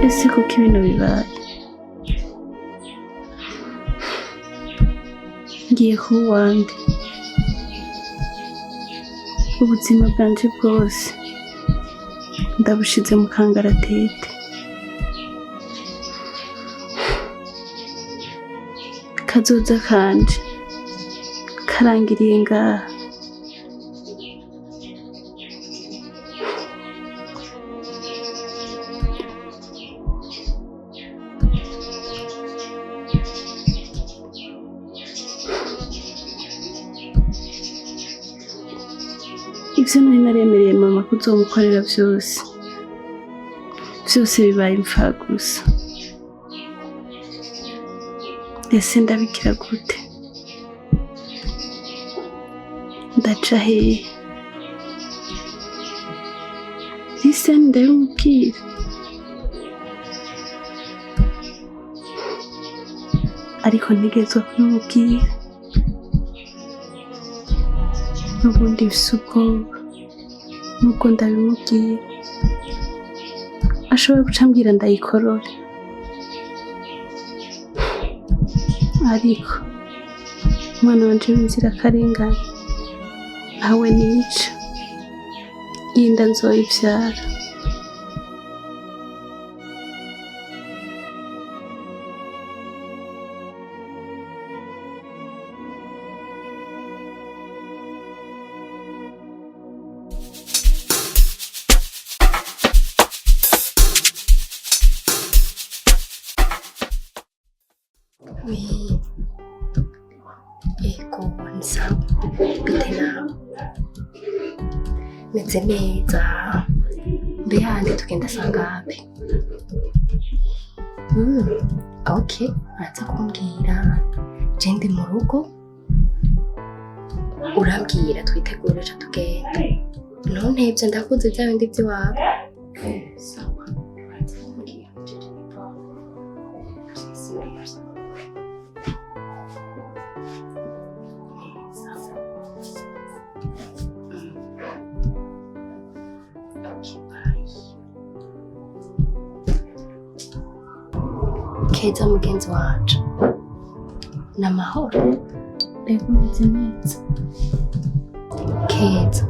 ese kuko ibintu bibaye ngiye kuba uwande ubuzima bwanje bwose ndabushize mu kangaratete kazoza kanje karangiriye ngaha ivyo nari naremereye mama ko uzomukorera vyose bibaye impfagusa. Ese ndabikira gute? Ndaca hehe? Ese ndabimubwira? Ariko ntegezwa kumubwira. N'ubundi bifise ubwoba nubwo ndabimubwira ashobora guca ambwira ndayikorore. Ariko umwana wanje w'inzirakarengane ntawe nica, yinda nzoyivyara. Ego nsawa gute nawe meze neza mbe handi tugenda sangapi? Okay, uraza kumbwira je ndi mu rugo urambwira twitegure ca tugenda. None ivyo ndakuze vya bindi vy'iwabo. Sawa, uraza kumbwira Keza mugenzi wacu n'amahoro. Ego meze neza. Keza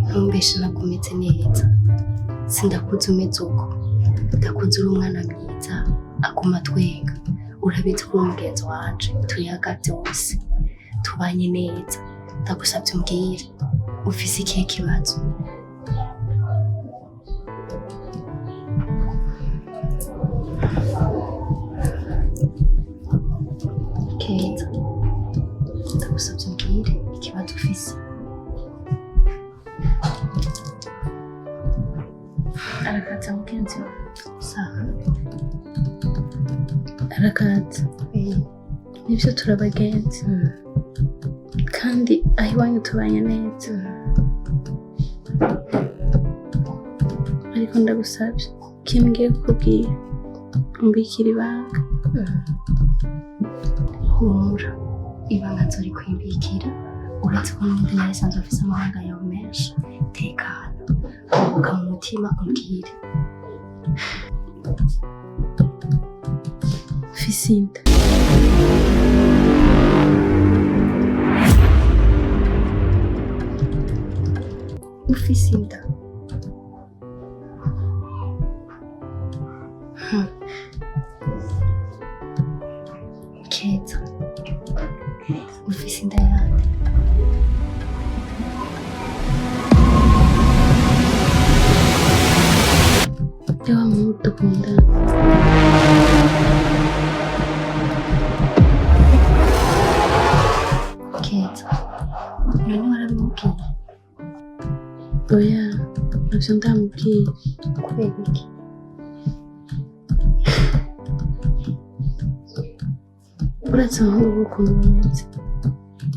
ntumbeshe nakumeze neza, sindakuze umeze uko, ndakuze uri umwana mwiza aguma twenga. Urabizi ko uri umugenzi wanje turi hagati hose tubanye neza. Ndagusabye umbwire ufise ikihe kibazo? Keza ndagusabye umbwire ikibazo ufise. Arakaza mugenzi wawe. Sawa. Arakaza. Nivyo turabagenzi. Kandi aho iwanyu tubanye neza. Ariko ndagusabye kimbwiye kukubwira umbikira ibanga. Humura, ibanga nzori kwimbikira. Uretse ko n'undi nawe sanzwe afise amahanga yawe menshi. Tekana ubuka mu mutima umbwire. Ufise inda. Ufise inda? Keza ufise inda yande? Wa muntu dukundana. Keza none warabimubwiye? Oya, navyo ndamubwiye. Kubera iki? Uretse abahungu b'ukuntu bameze,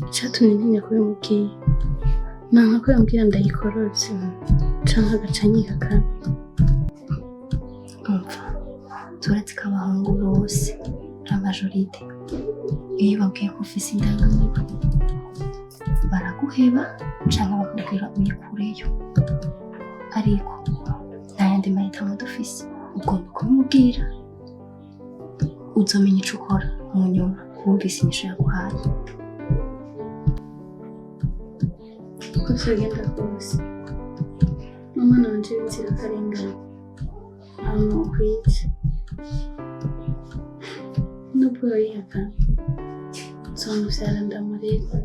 icatumye ntinya kubimubwiye nanka ko yambwira ndayikorotse canke agaca anyihakana. Umva, turetse ko abahungu bose la majorite iyo babwiye ko ufise inda nk'iyo baraguheba canke bakubwira uyikureyo. Ariko nta yandi mahitamo dufise. ugomba kubimubwira uzomenya ico ukora mu nyuma wumvise inyishu yaguhaye. uko vyagenda kose umwana wanje w'inzira akarengana ahantu ukwiye nubwo yihakana nzomuvyara ndamurera.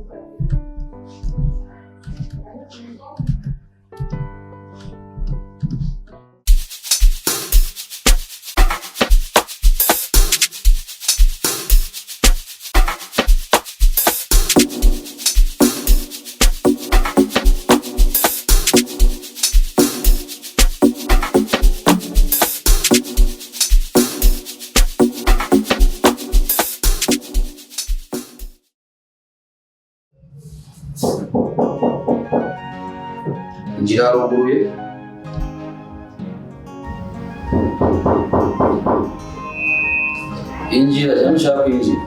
Injira haruguruye. Injira cyangwa ushaka kwinjira?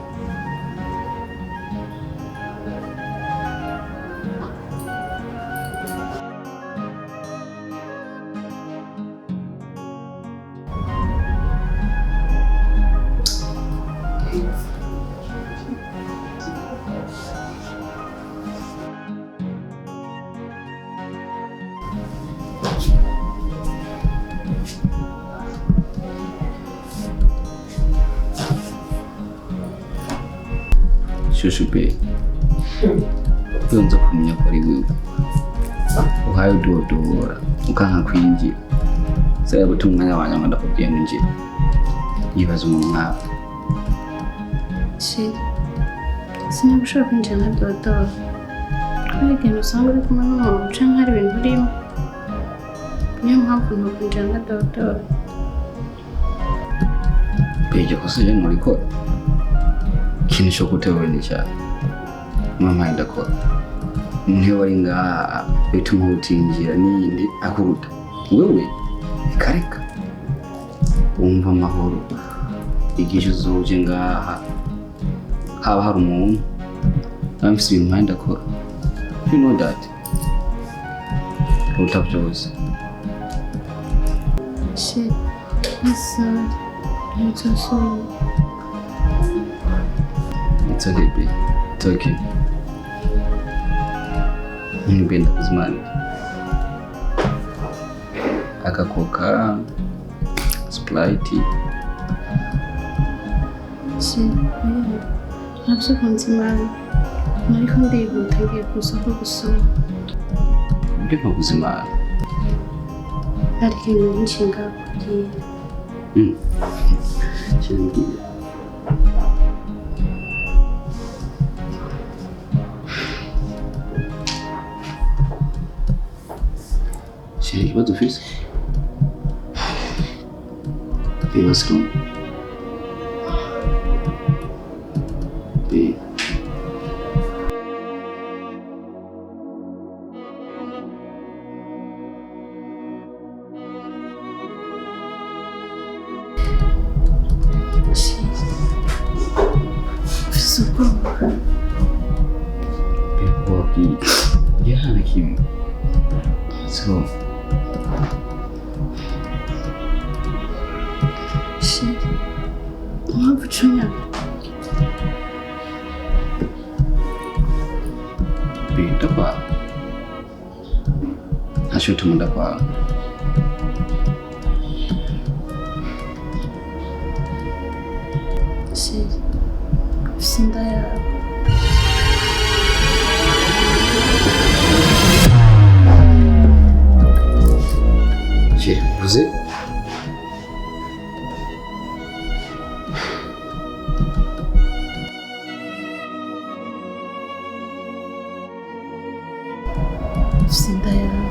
Shushupe yonza kumenya ko ari wewe uhaye udodora ukanka kwinjira saya gutuma umwanya wanjye ngo ndakubwiye ninjira yibaza umuntu nkawe. Sinagushaka kwinjira na dodora hari ikintu usanga uri kumwe n'umuntu canke hari ibintu urimo niyo mpamvu ntukwinjira na dodora. Beje ko se muri ko ikintu cyo gutegura cyane mama ndakora niyo wari ngaha bituma utinjira n'iyindi akuruta wewe ikareka wumva amahoro igihe uzoje ngaha haba hari umuntu bamfise ibintu mpande akora you know that utabyose. Shit, I'm so sorry. It's okay, babe. It's okay. Nipenda kuzimani. Akakoka, Sprite. Ntabyo kunzimana. Nariko ndihuta ngiye kusoko gusoma. Ibyo mpakuzimana. Hari ikintu nshinga kubwira. Shambwira. Sheri, ikibazo ufise? What's wrong? Babe. Babe, yeah, like him. So. Mpamvu ucunya Bita kwa ntacyo tumunda kwa ufise inda yawe. Sheri, uvuze? Ufise inda yawe.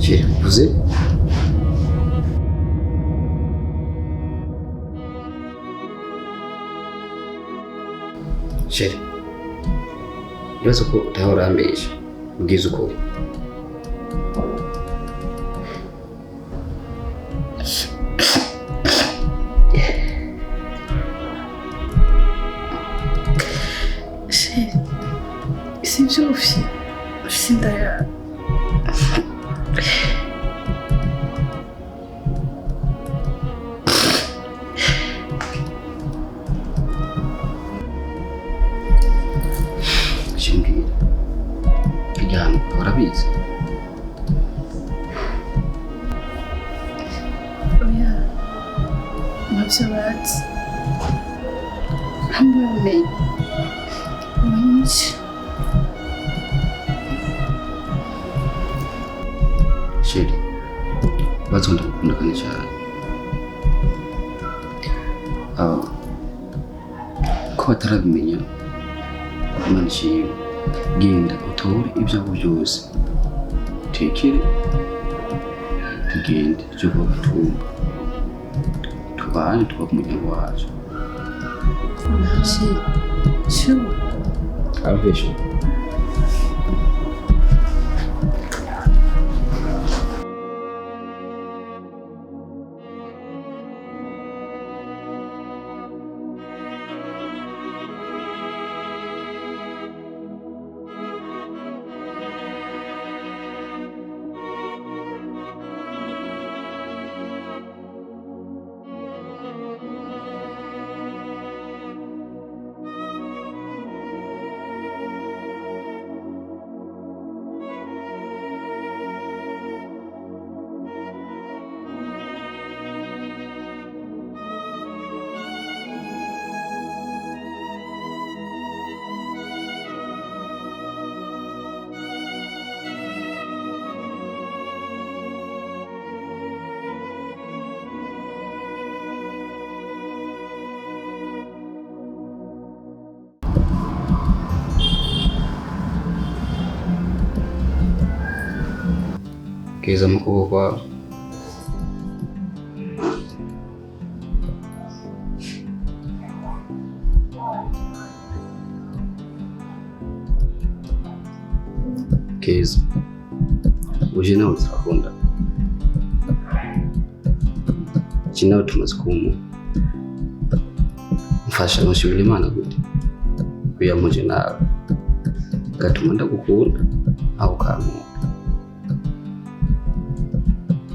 Sheri, uvuze? Sheri, ibibazo ko utahora urambesha ubwiza ukuri. ibyo bazi hamwe bamenye unyinshi sheri bazonda gukunda kandi cyane ko batarabimenya Imana ishimwe genda utore ibyago byose tekere tugende cyo kubatumba tubane tuba ku muryango wacu sure abesho Keza mu kuboko kwawe Keza uje nawe turakunda iki nawe tumaze kumu mfasha nkushimira Imana gute kuyamuje nawe gatuma ndagukunda aho ukankunda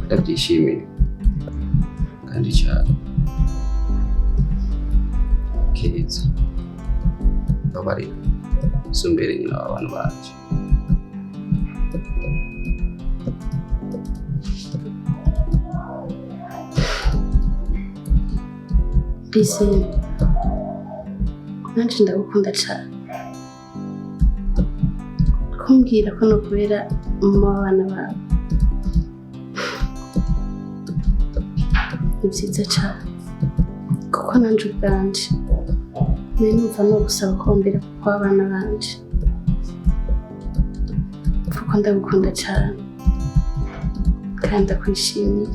ndabyishimiye kandi cyane Keza babarira sumbere nyina w'abantu banje bise nanje ndagukunda cyane kumbwira ko nokubera mama w'abana bawe ni byiza cyane kuko nanje ubwanje nari numva no gusaba kombera kuko abana banje kuko ndagukunda cyane kandi ndakwishimiye